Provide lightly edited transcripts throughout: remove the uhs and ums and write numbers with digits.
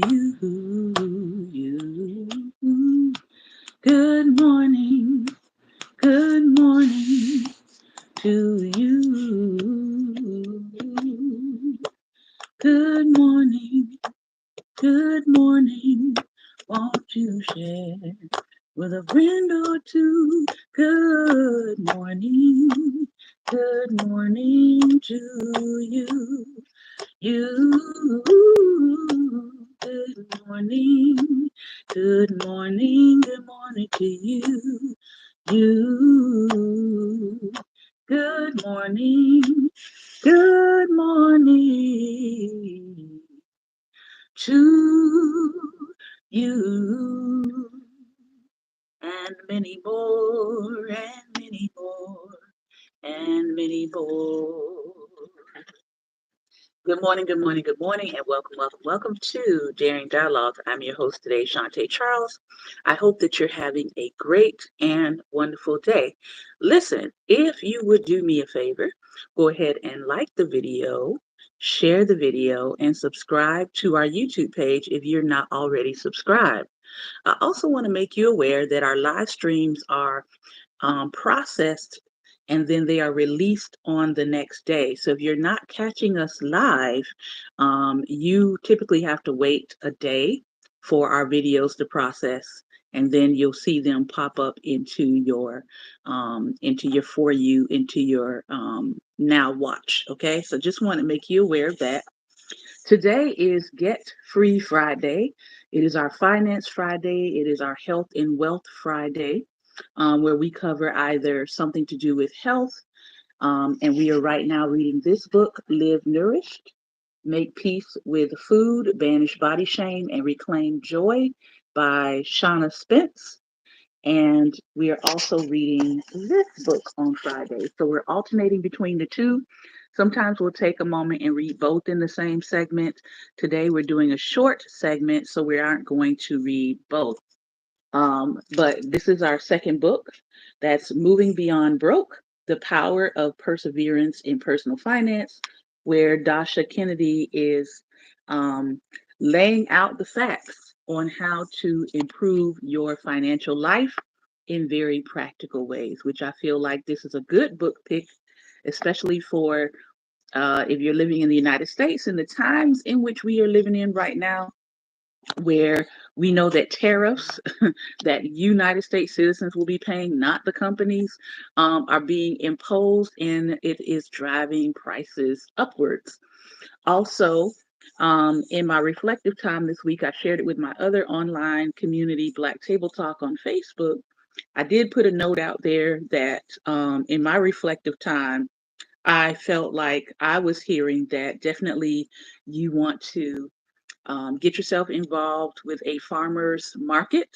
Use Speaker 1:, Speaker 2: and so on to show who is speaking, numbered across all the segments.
Speaker 1: you. Good morning, good morning to you. Good morning, good morning. Won't you share with a friend or two? Good morning to you. You, good morning to you. You, good morning to you. And many more, and many more, and many more. Good morning, and welcome to Daring Dialogues. I'm your host today, Shantae Charles. I hope that you're having a great and wonderful day. Listen, if you would do me a favor, go ahead and like the video, share the video, and subscribe to our YouTube page if you're not already subscribed. I also want to make you aware that our live streams are processed and then they are released on the next day. So if you're not catching us live, you typically have to wait a day for our videos to process, and then you'll see them pop up into your for you into your now watch. Okay, so just want to make you aware of that. Today is Get Free Friday. It is our Finance Friday. It is our Health and Wealth Friday, where we cover either something to do with health, and we are right now reading this book, Live Nourished, Make Peace with Food, Banish Body Shame, and Reclaim Joy by Shauna Spence. And we are also reading this book on Friday. So we're alternating between the two. Sometimes we'll take a moment and read both in the same segment. Today we're doing a short segment, so we aren't going to read both. But this is our second book. That's Moving Beyond Broke, The Power of Perseverance in Personal Finance, where Dasha Kennedy is um, laying out the facts on how to improve your financial life in very practical ways, which I feel like this is a good book pick, especially for if you're living in the United States in the times in which we are living in right now, where we know that tariffs that United States citizens will be paying, not the companies, are being imposed, and it is driving prices upwards. Also, in my reflective time this week, I shared it with my other online community, Black Table Talk on Facebook. I did put a note out there that in my reflective time, I felt like I was hearing that definitely you want to get yourself involved with a farmer's market.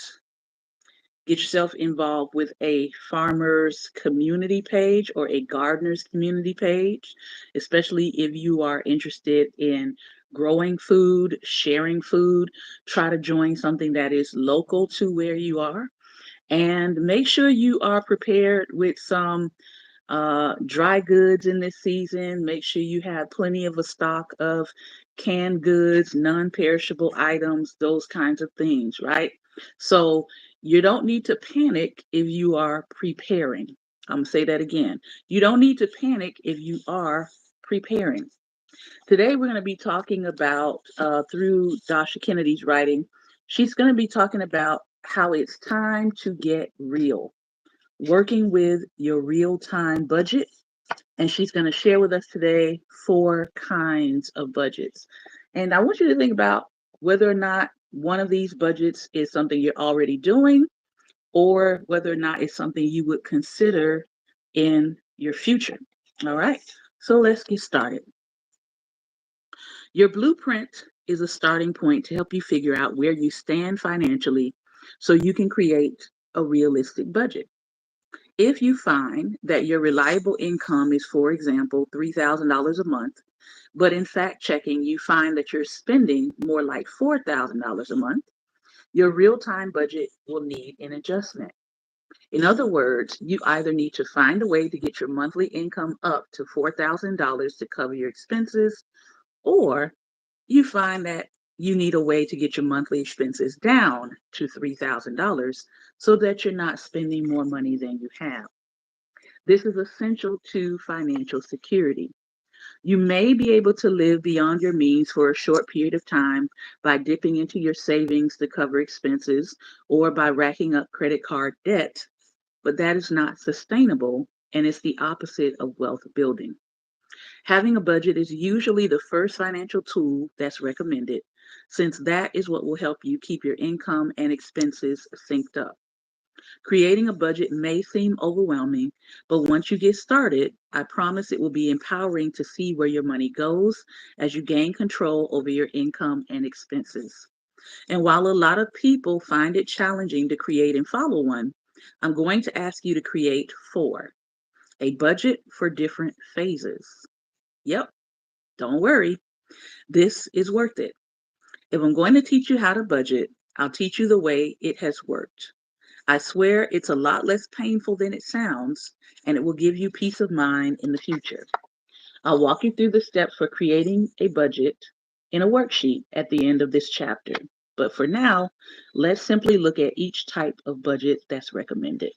Speaker 1: Get yourself involved with a farmer's community page or a gardener's community page, especially if you are interested in growing food, sharing food. Try to join something that is local to where you are. And make sure you are prepared with some dry goods in this season. Make sure you have plenty of a stock of canned goods, non-perishable items, those kinds of things, right? So you don't need to panic if you are preparing. I'm gonna say that again. You don't need to panic if you are preparing. Today we're going to be talking about through Dasha Kennedy's writing. She's going to be talking about how it's time to get real, working with your real time budget. And she's going to share with us today 4 kinds of budgets. And I want you to think about whether or not one of these budgets is something you're already doing, or whether or not it's something you would consider in your future. All right, so let's get started. Your blueprint is a starting point to help you figure out where you stand financially so you can create a realistic budget. If you find that your reliable income is, for example, $3,000 a month, but in fact checking you find that you're spending more like $4,000 a month, your real time budget will need an adjustment. In other words, you either need to find a way to get your monthly income up to $4,000 to cover your expenses, or you find that you need a way to get your monthly expenses down to $3,000 so that you're not spending more money than you have. This is essential to financial security. You may be able to live beyond your means for a short period of time by dipping into your savings to cover expenses or by racking up credit card debt, but that is not sustainable and it's the opposite of wealth building. Having a budget is usually the first financial tool that's recommended, since that is what will help you keep your income and expenses synced up. Creating a budget may seem overwhelming, but once you get started, I promise it will be empowering to see where your money goes as you gain control over your income and expenses. And while a lot of people find it challenging to create and follow one, I'm going to ask you to create four, a budget for different phases. Yep, don't worry, this is worth it. If I'm going to teach you how to budget, I'll teach you the way it has worked. I swear it's a lot less painful than it sounds, and it will give you peace of mind in the future. I'll walk you through the steps for creating a budget in a worksheet at the end of this chapter. But for now, let's simply look at each type of budget that's recommended.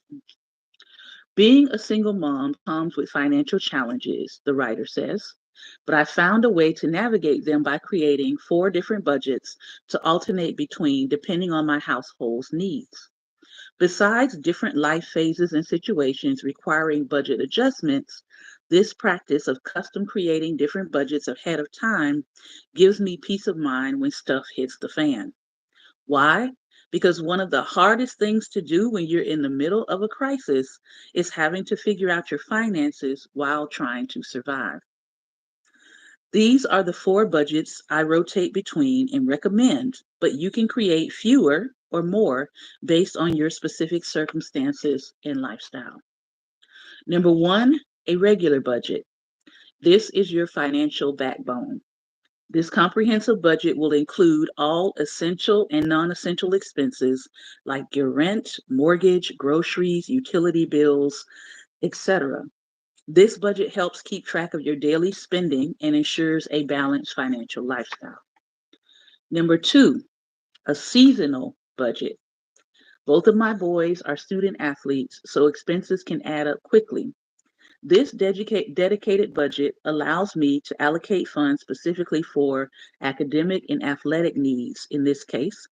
Speaker 1: Being a single mom comes with financial challenges, the writer says, but I found a way to navigate them by creating four different budgets to alternate between depending on my household's needs. Besides different life phases and situations requiring budget adjustments, this practice of custom creating different budgets ahead of time gives me peace of mind when stuff hits the fan. Why? Because one of the hardest things to do when you're in the middle of a crisis is having to figure out your finances while trying to survive. These are the four budgets I rotate between and recommend, but you can create fewer or more based on your specific circumstances and lifestyle. Number one, a regular budget. This is your financial backbone. This comprehensive budget will include all essential and non essential expenses like your rent, mortgage, groceries, utility bills, etc. This budget helps keep track of your daily spending and ensures a balanced financial lifestyle. Number two, a seasonal budget. Both of my boys are student athletes, so expenses can add up quickly. This dedicated budget allows me to allocate funds specifically for academic and athletic needs, in this case,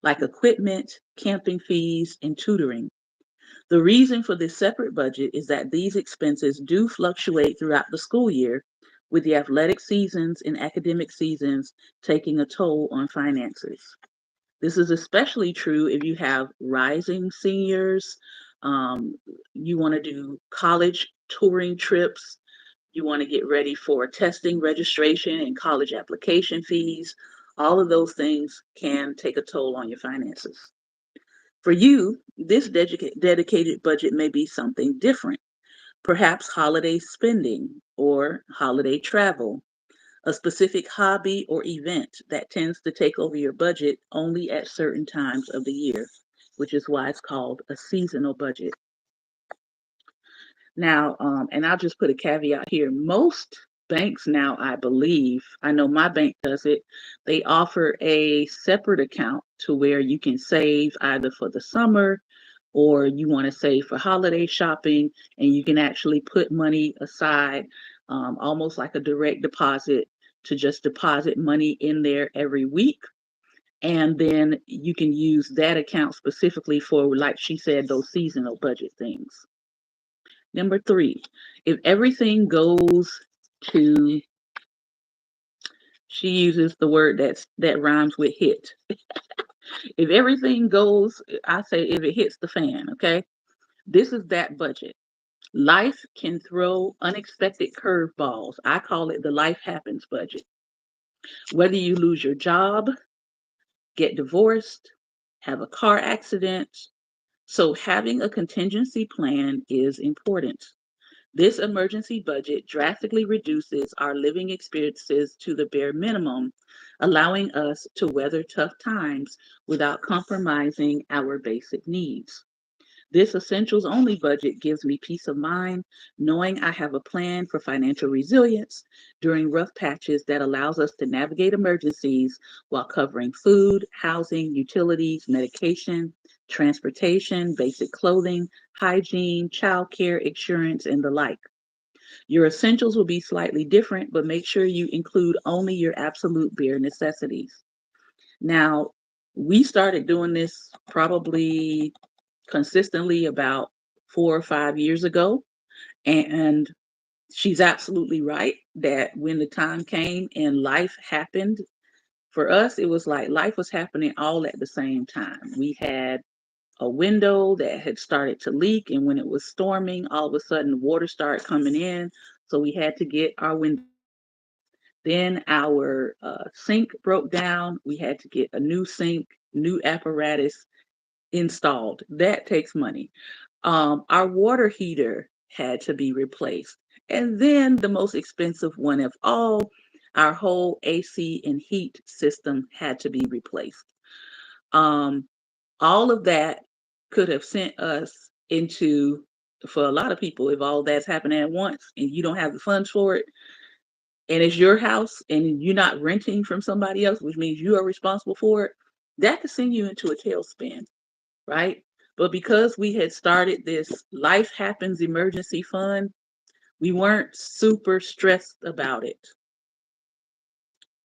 Speaker 1: like equipment, camping fees, and tutoring. The reason for this separate budget is that these expenses do fluctuate throughout the school year, with the athletic seasons and academic seasons taking a toll on finances. This is especially true if you have rising seniors, um, you want to do college touring trips, you want to get ready for testing, registration, and college application fees. All of those things can take a toll on your finances. For you, this dedicated budget may be something different, perhaps holiday spending or holiday travel, a specific hobby or event that tends to take over your budget only at certain times of the year, which is why it's called a seasonal budget. Now, and I'll just put a caveat here. Most banks now, I believe, I know my bank does it, they offer a separate account to where you can save either for the summer or you want to save for holiday shopping, and you can actually put money aside, almost like a direct deposit, to just deposit money in there every week. And then you can use that account specifically for, like she said, those seasonal budget things. Number three, if everything goes to, she uses the word that rhymes with hit. If everything goes, I say if it hits the fan, okay? This is that budget. Life can throw unexpected curveballs. I call it the life happens budget. Whether you lose your job, get divorced, have a car accident. So having a contingency plan is important. This emergency budget drastically reduces our living expenses to the bare minimum, allowing us to weather tough times without compromising our basic needs. This essentials only budget gives me peace of mind knowing I have a plan for financial resilience during rough patches that allows us to navigate emergencies while covering food, housing, utilities, medication, transportation, basic clothing, hygiene, childcare, insurance, and the like. Your essentials will be slightly different, but make sure you include only your absolute bare necessities. Now, we started doing this probably consistently about 4 or 5 years ago. And she's absolutely right that when the time came and life happened, for us, it was like life was happening all at the same time. We had a window that had started to leak, and when it was storming, all of a sudden water started coming in. So we had to get our window. Then our sink broke down. We had to get a new sink, new apparatus installed. That takes money. Our water heater had to be replaced. And then the most expensive one of all, our whole AC and heat system had to be replaced. Um, all of that could have sent us into, for a lot of people, if all that's happening at once and you don't have the funds for it, and it's your house and you're not renting from somebody else, which means you are responsible for it, that could send you into a tailspin, right? But because we had started this life happens emergency fund, we weren't super stressed about it.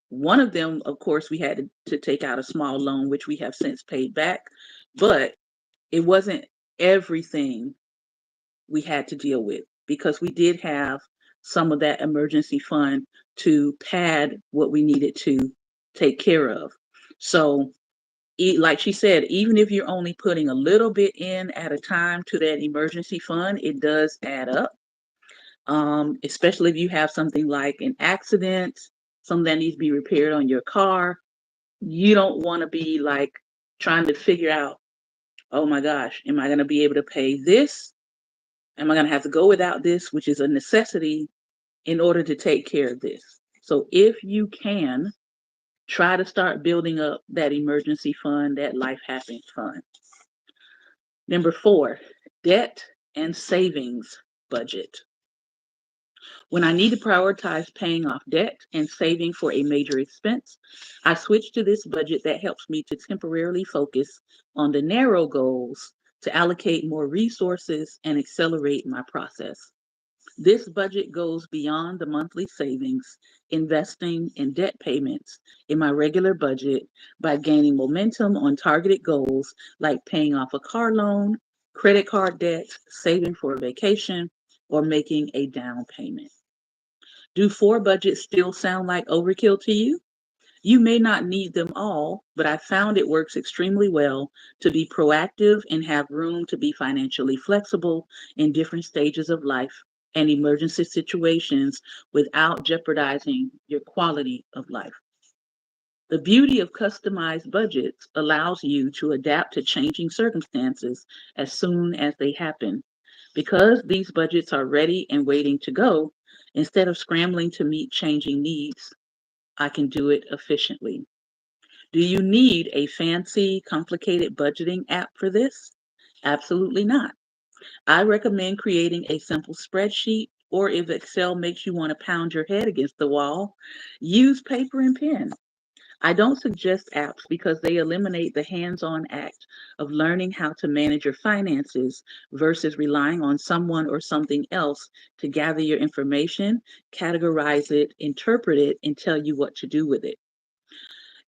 Speaker 1: One of them, of course, we had to take out a small loan, which we have since paid back, but it wasn't everything we had to deal with because we did have some of that emergency fund to pad what we needed to take care of. So, like she said, even if you're only putting a little bit in at a time to that emergency fund, it does add up. Especially if you have something like an accident, something that needs to be repaired on your car. You don't want to be like trying to figure out, oh my gosh, am I going to be able to pay this? Am I going to have to go without this, which is a necessity in order to take care of this? So if you can, try to start building up that emergency fund, that life happens fund. Number 4, debt and savings budget. When I need to prioritize paying off debt and saving for a major expense, I switch to this budget that helps me to temporarily focus on the narrow goals to allocate more resources and accelerate my process. This budget goes beyond the monthly savings, investing in debt payments in my regular budget by gaining momentum on targeted goals like paying off a car loan, credit card debt, saving for a vacation, or making a down payment. Do 4 budgets still sound like overkill to you? You may not need them all, but I found it works extremely well to be proactive and have room to be financially flexible in different stages of life and emergency situations without jeopardizing your quality of life. The beauty of customized budgets allows you to adapt to changing circumstances as soon as they happen. Because these budgets are ready and waiting to go, instead of scrambling to meet changing needs, I can do it efficiently. Do you need a fancy, complicated budgeting app for this? Absolutely not. I recommend creating a simple spreadsheet, or if Excel makes you want to pound your head against the wall, use paper and pen. I don't suggest apps because they eliminate the hands on act of learning how to manage your finances versus relying on someone or something else to gather your information, categorize it, interpret it, and tell you what to do with it.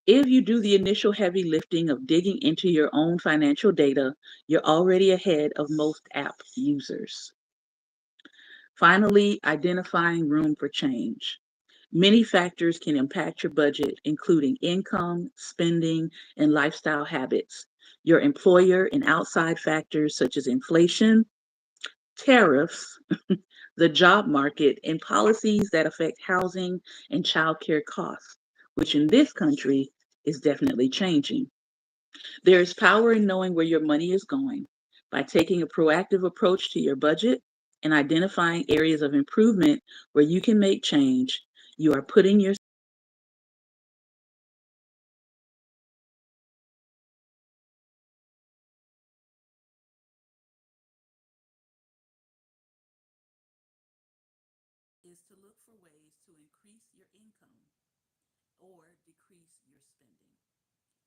Speaker 1: If you do the initial heavy lifting of digging into your own financial data, you're already ahead of most app users. Finally, identifying room for change. Many factors can impact your budget, including income, spending, and lifestyle habits. Your employer and outside factors such as inflation, tariffs, the job market, and policies that affect housing and childcare costs, which in this country is definitely changing. There is power in knowing where your money is going. By taking a proactive approach to your budget and identifying areas of improvement where you can make change, you are putting your to look for ways to increase your income or decrease your spending.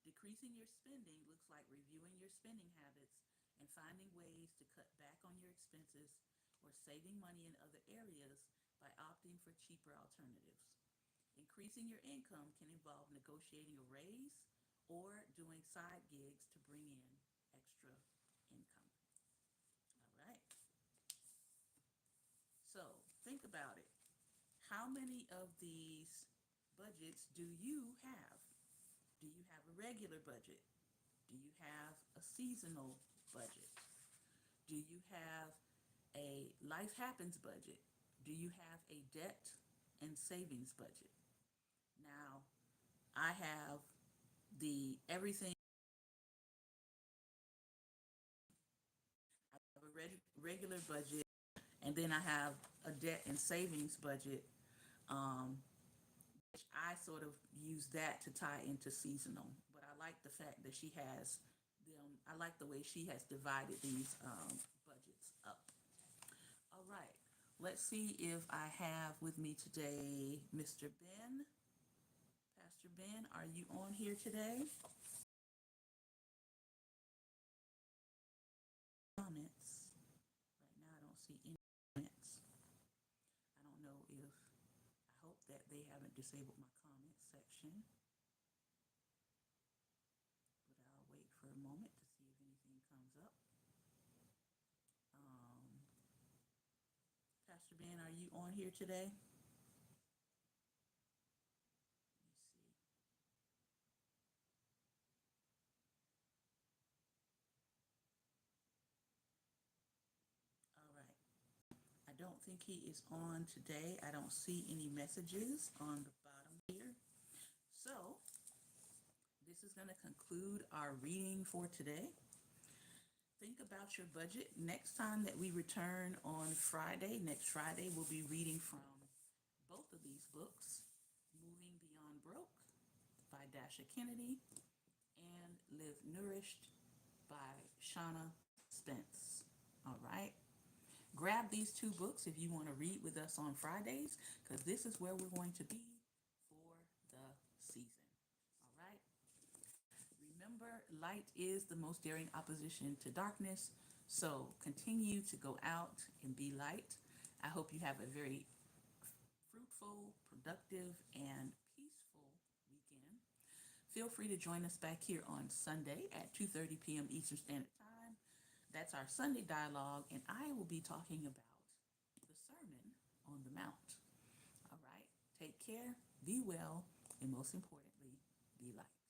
Speaker 1: Decreasing your spending looks like reviewing your spending habits and finding ways to cut back on your expenses or saving money in other areas by opting for cheaper alternatives. Increasing your income can involve negotiating a raise or doing side gigs to bring in extra income. All right. So think about it. How many of these budgets do you have? Do you have a regular budget? Do you have a seasonal budget? Do you have a life happens budget? Do you have a debt and savings budget? Now, I have the everything. I have a regular budget, and then I have a debt and savings budget, um, which I sort of use that to tie into seasonal. But I like the fact that she has them. I like the way she has divided these budgets up. All right. Let's see if I have with me today Mr. Ben. Pastor Ben, are you on here today? Comments. Right now, I don't see any comments. I don't know if, I hope that they haven't disabled my comment section, but I'll wait for a moment to see if anything comes up. Pastor Ben, are you on here today? Let me see. All right. I don't think he is on today. I don't see any messages on the bottom here. So this is going to conclude our reading for today. Think about your budget. Next time that we return on Friday, next Friday, we'll be reading from both of these books, Moving Beyond Broke by Dasha Kennedy and Live Nourished by Shauna Spence. All right. Grab these two books if you want to read with us on Fridays, because this is where we're going to be for the season. All right. Remember, light is the most daring opposition to darkness. So continue to go out and be light. I hope you have a very fruitful, productive, and peaceful weekend. Feel free to join us back here on Sunday at 2:30 p.m. Eastern Standard Time. That's our Sunday dialogue, and I will be talking about the Sermon on the Mount. All right. Take care, be well, and most importantly, be light.